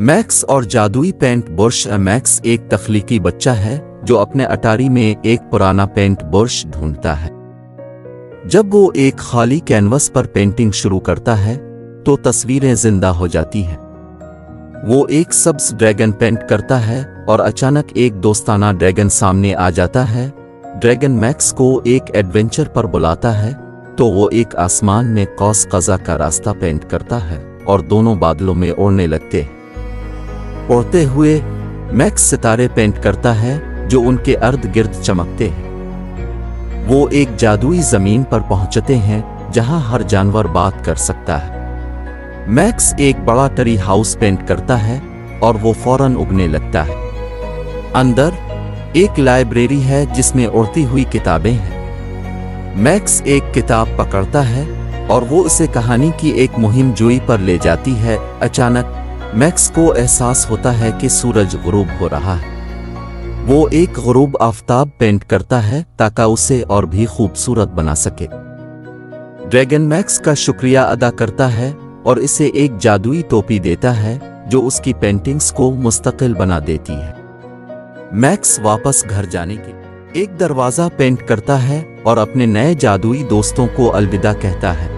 Max और जादुई paint brush. Max एक तख्लीकी बच्चा है जो अपने अटारी में एक पुराना पेंट ब्रश ढूंढता है। जब वो एक खाली कैनवस पर पेंटिंग शुरू करता है तो तस्वीरें जिंदा हो जाती हैं। वो एक सब्ज ड्रैगन पेंट करता है और अचानक एक दोस्ताना ड्रैगन सामने आ जाता है। ड्रैगन मैक्स को एक एडवेंचर पर बुलाता है तो वो एक आसमान में कौस कज़ा का रास्ता पेंट करता है और दोनों बादलों में उड़ने लगते हैं। उड़ते हुए मैक्स सितारे पेंट करता है जो उनके अर्ध गिर्द चमकते हैं। वो एक जादुई जमीन पर पहुंचते हैं जहां हर जानवर बात कर सकता है। मैक्स एक बड़ा ट्री हाउस पेंट करता है और वो फौरन उगने लगता है। अंदर एक लाइब्रेरी है जिसमें उड़ती हुई किताबें हैं। मैक्स एक किताब पकड़ता है और वो उसे कहानी की एक मुहिम जोई पर ले जाती है। अचानक मैक्स को एहसास होता है कि सूरज गुरूब हो रहा है। वो एक गुरूब आफताब पेंट करता है ताकि उसे और भी खूबसूरत बना सके। ड्रैगन मैक्स का शुक्रिया अदा करता है और इसे एक जादुई टोपी देता है जो उसकी पेंटिंग्स को मुस्तकिल बना देती है। मैक्स वापस घर जाने के एक दरवाज़ा पेंट करता है और अपने नए जादुई दोस्तों को अलविदा कहता है।